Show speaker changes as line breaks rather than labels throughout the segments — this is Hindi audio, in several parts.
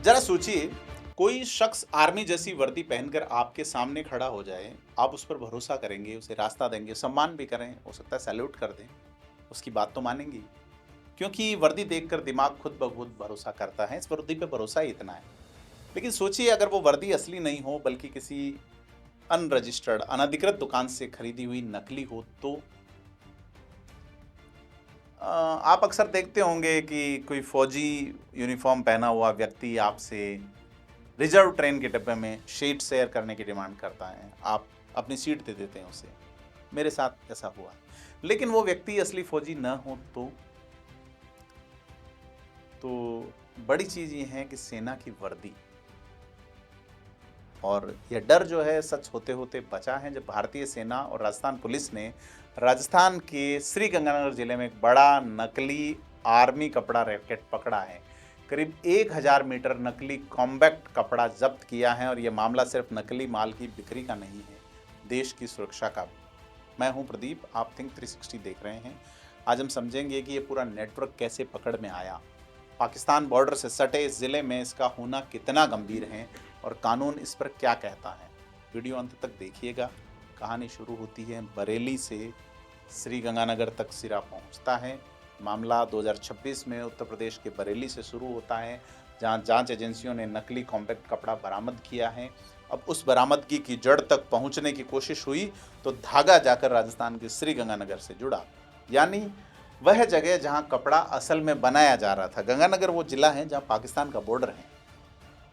जरा सोचिए, कोई शख्स आर्मी जैसी वर्दी पहनकर आपके सामने खड़ा हो जाए, आप उस पर भरोसा करेंगे, उसे रास्ता देंगे, सम्मान भी करें, हो सकता है सैल्यूट कर दें, उसकी बात तो मानेंगी। क्योंकि वर्दी देखकर दिमाग खुद ब खुद भरोसा करता है, इस वर्दी पे भरोसा ही इतना है। लेकिन सोचिए अगर वो वर्दी असली नहीं हो बल्कि किसी अनरजिस्टर्ड, अनधिकृत दुकान से खरीदी हुई नकली हो तो? आप अक्सर देखते होंगे कि कोई फौजी यूनिफॉर्म पहना हुआ व्यक्ति आपसे रिजर्व ट्रेन के डिब्बे में सीट शेयर करने की डिमांड करता है। आप अपनी सीट दे देते हैं उसे। मेरे साथ ऐसा हुआ। लेकिन वो व्यक्ति असली फौजी न हो तो बड़ी चीज़ ये है कि सेना की वर्दी, और यह डर जो है सच होते होते बचा है जब भारतीय सेना और राजस्थान पुलिस ने राजस्थान के श्री गंगानगर जिले में एक बड़ा नकली आर्मी कपड़ा रैकेट पकड़ा है। करीब 1000 मीटर नकली कॉम्बैक्ट कपड़ा जब्त किया है और यह मामला सिर्फ नकली माल की बिक्री का नहीं है, देश की सुरक्षा का भी। मैं हूं प्रदीप, आप थिंक 360 देख रहे हैं। आज हम समझेंगे कि ये पूरा नेटवर्क कैसे पकड़ में आया, पाकिस्तान बॉर्डर से सटे इस जिले में इसका होना कितना गंभीर है और कानून इस पर क्या कहता है। वीडियो अंत तक देखिएगा। कहानी शुरू होती है बरेली से, श्री गंगानगर तक सिरा पहुंचता है। मामला 2026 में उत्तर प्रदेश के बरेली से शुरू होता है, जहां जांच एजेंसियों ने नकली कॉम्पैक्ट कपड़ा बरामद किया है। अब उस बरामदगी की जड़ तक पहुंचने की कोशिश हुई तो धागा जाकर राजस्थान के श्री गंगानगर से जुड़ा, यानी वह जगह जहां कपड़ा असल में बनाया जा रहा था। गंगानगर वो जिला है जहां पाकिस्तान का बॉर्डर है।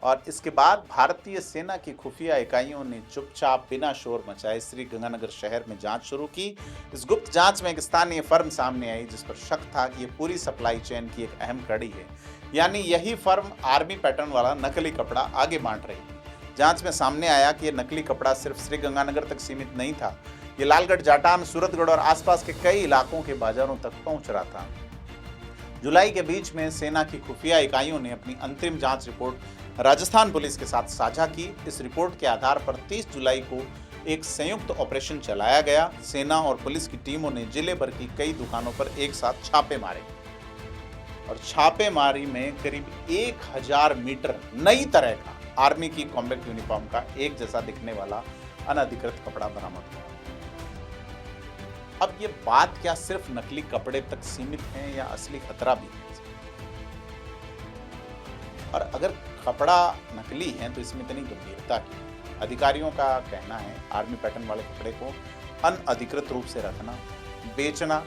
और इसके बाद भारतीय सेना की खुफिया इकाइयों ने चुपचाप बिना शोर मचाए श्री गंगानगर शहर में जांच शुरू की। इस गुप्त जांच में एक स्थानीय फर्म सामने आई जिस पर शक था कि ये पूरी सप्लाई चेन की एक अहम कड़ी है, यानी यही फर्म आर्मी पैटर्न वाला नकली कपड़ा आगे बांट रही थी। जांच में सामने आया कि यह नकली कपड़ा सिर्फ श्री गंगानगर तक सीमित नहीं था, ये लालगढ़, जाटान, सूरतगढ़ और आसपास के कई इलाकों के बाजारों तक पहुंच रहा था। जुलाई के बीच में सेना की खुफिया इकाइयों ने अपनी अंतरिम जांच रिपोर्ट राजस्थान पुलिस के साथ साझा की। इस रिपोर्ट के आधार पर 30 जुलाई को एक संयुक्त ऑपरेशन चलाया गया। सेना और पुलिस की टीमों ने जिले भर की कई दुकानों पर एक साथ छापे मारे और छापेमारी में करीब 1000 मीटर नई तरह का आर्मी की कॉम्बैक्ट यूनिफॉर्म का एक जैसा दिखने वाला अनधिकृत कपड़ा बरामद हुआ। अब ये बात क्या सिर्फ नकली कपड़े तक सीमित है या असली खतरा भी है? और अगर कपड़ा नकली है तो इसमें इतनी गंभीरता की? अधिकारियों का कहना है आर्मी पैटर्न वाले कपड़े को अनअधिकृत रूप से रखना, बेचना,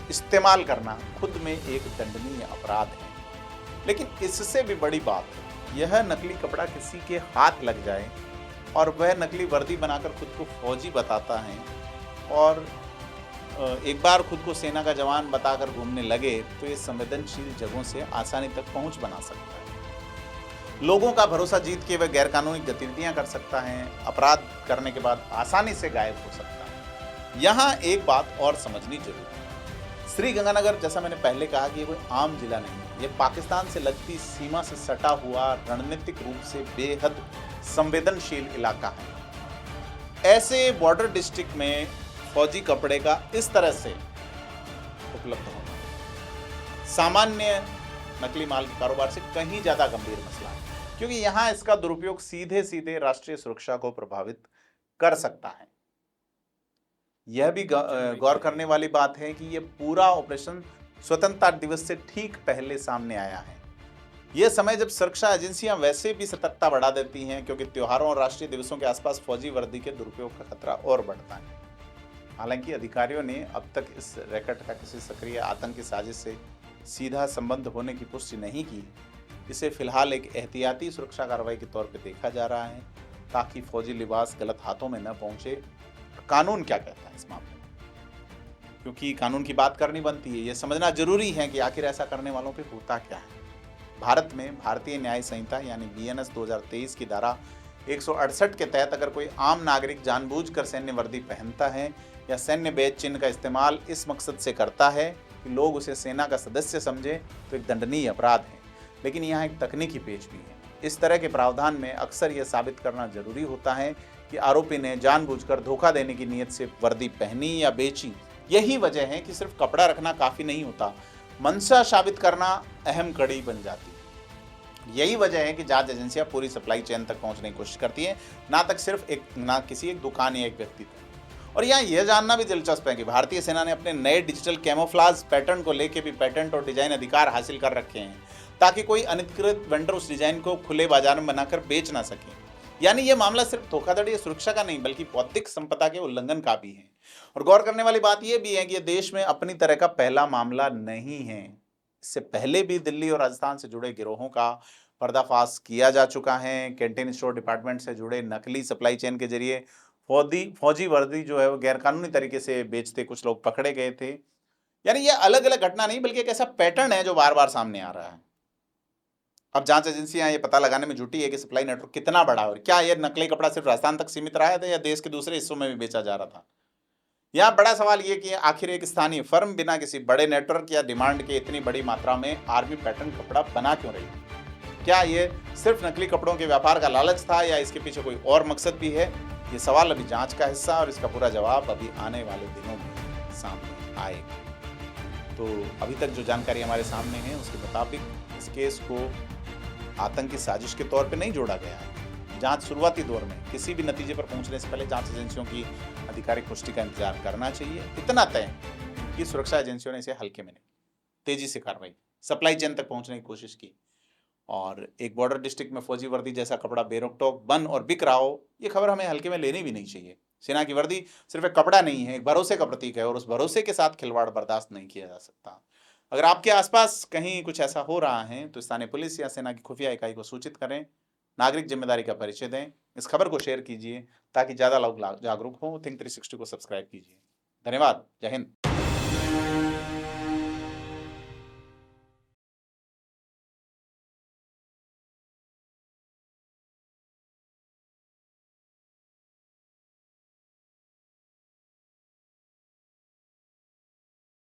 इस्तेमाल करना खुद में एक दंडनीय अपराध है। लेकिन इससे भी बड़ी बात है, यह नकली कपड़ा किसी के हाथ लग जाए और वह नकली वर्दी बनाकर खुद को फौजी बताता है और एक बार खुद को सेना का जवान बताकर घूमने लगे तो ये संवेदनशील जगहों से आसानी तक पहुंच बना सकता है। लोगों का भरोसा जीत के वह गैरकानूनी गतिविधियां कर सकता है, अपराध करने के बाद आसानी से गायब हो सकता है। यहाँ एक बात और समझनी जरूरी है, श्री गंगानगर जैसा मैंने पहले कहा कि ये कोई आम जिला नहीं है, ये पाकिस्तान से लगती सीमा से सटा हुआ रणनीतिक रूप से बेहद संवेदनशील इलाका है। ऐसे बॉर्डर डिस्ट्रिक्ट में फौजी कपड़े का इस तरह से उपलब्ध होना सामान्य नकली माल के कारोबार से कहीं ज्यादा गंभीर मसला है, क्योंकि यहां इसका दुरुपयोग सीधे सीधे राष्ट्रीय सुरक्षा को प्रभावित कर सकता है। यह भी गौर करने वाली बात है कि यह पूरा ऑपरेशन स्वतंत्रता दिवस से ठीक पहले सामने आया है। यह समय जब सुरक्षा एजेंसियां वैसे भी सतर्कता बढ़ा देती हैं, क्योंकि त्योहारों और राष्ट्रीय दिवसों के आसपास फौजी वर्दी के दुरुपयोग का खतरा और बढ़ता है। हालांकि अधिकारियों ने अब तक इस रैकेट का किसी सक्रिय आतंकी साजिश से सीधा संबंध होने की पुष्टि नहीं की। इसे फिलहाल एक एहतियाती सुरक्षा कार्रवाई के तौर पर देखा जा रहा है, ताकि फौजी लिबास गलत हाथों में न पहुंचे। कानून क्या कहता है इस मामले में, क्योंकि कानून की बात करनी बनती है। यह समझना जरूरी है कि आखिर ऐसा करने वालों पे होता क्या है। भारत में भारतीय न्याय संहिता यानी BNS 2023 की धारा 168 के तहत अगर कोई आम नागरिक जानबूझकर सैन्य वर्दी पहनता है या सैन्य बैज चिन्ह का इस्तेमाल इस मकसद से करता है कि लोग उसे सेना का सदस्य समझे, तो एक दंडनीय अपराध है। लेकिन यहाँ एक तकनीकी पेच भी है। इस तरह के प्रावधान में अक्सर यह साबित करना जरूरी होता है कि आरोपी ने जानबूझकर धोखा देने की नीयत से वर्दी पहनी या बेची। यही वजह है कि सिर्फ कपड़ा रखना काफ़ी नहीं होता, मंशा साबित करना अहम कड़ी बन जाती है। यही वजह है कि जांच एजेंसियां पूरी सप्लाई चेन तक पहुंचने की कोशिश करती हैं, ना किसी एक दुकान या एक व्यक्ति तक। और यहाँ यह जानना भी दिलचस्प है कि भारतीय सेना ने अपने नए डिजिटल कैमोफ्लाज पैटर्न को लेकर भी पेटेंट और डिजाइन अधिकार हासिल कर रखे हैं, ताकि कोई अनधिकृत वेंडर उस डिजाइन को खुले बाजार में बनाकर बेच ना सके। यानी यह मामला सिर्फ धोखाधड़ी या सुरक्षा का नहीं, बल्कि बौद्धिक संपदा के उल्लंघन का भी है। और गौर करने वाली बात यह भी है कि यह देश में अपनी तरह का पहला मामला नहीं है। इससे पहले भी दिल्ली और राजस्थान से जुड़े गिरोहों का पर्दाफाश किया जा चुका है। कैंटीन स्टोर डिपार्टमेंट से जुड़े नकली सप्लाई चेन के जरिए फौजी वर्दी जो है वो गैरकानूनी तरीके से बेचते कुछ लोग पकड़े गए थे। यानी यह अलग अलग घटना नहीं, बल्कि एक ऐसा पैटर्न है जो बार बार सामने आ रहा है। अब जांच एजेंसियां ये पता लगाने में जुटी है कि सप्लाई नेटवर्क कितना बड़ा है और क्या यह नकली कपड़ा सिर्फ राजस्थान तक सीमित रहा था या देश के दूसरे हिस्सों में भी बेचा जा रहा था। यहाँ बड़ा सवाल ये कि आखिर एक स्थानीय फर्म बिना किसी बड़े नेटवर्क या डिमांड के इतनी बड़ी मात्रा में आर्मी पैटर्न कपड़ा बना क्यों रही? क्या ये सिर्फ नकली कपड़ों के व्यापार का लालच था या इसके पीछे कोई और मकसद भी है? ये सवाल अभी जांच का हिस्सा और इसका पूरा जवाब अभी आने वाले दिनों में सामने आएगा। तो अभी तक जो जानकारी हमारे सामने है उसके मुताबिक इस केस को आतंकी साजिश के तौर पे नहीं जोड़ा गया है। जांच शुरुआती दौर में किसी भी नतीजे पर पहुंचने से पहले जांच एजेंसियों की आधिकारिक पुष्टि का इंतजार करना चाहिए। इतना तय कि सुरक्षा एजेंसियों ने इसे हल्के में नहीं, तेजी से कार्रवाई, सप्लाई चेन तक पहुंचने की कोशिश की। और एक बॉर्डर डिस्ट्रिक्ट में फौजी वर्दी जैसा कपड़ा बेरोक-टोक बन और बिक रहा हो, ये खबर हमें हल्के में लेनी भी नहीं चाहिए। सेना की वर्दी सिर्फ एक कपड़ा नहीं है, एक भरोसे का प्रतीक है और उस भरोसे के साथ खिलवाड़ बर्दाश्त नहीं किया जा सकता। अगर आपके आसपास कहीं कुछ ऐसा हो रहा है तो स्थानीय पुलिस या सेना की खुफिया इकाई को सूचित करें। नागरिक जिम्मेदारी का परिचय दें। इस खबर को शेयर कीजिए ताकि ज़्यादा लोग जागरूक हों। थिंक 360 को सब्सक्राइब कीजिए। धन्यवाद। जय हिंद।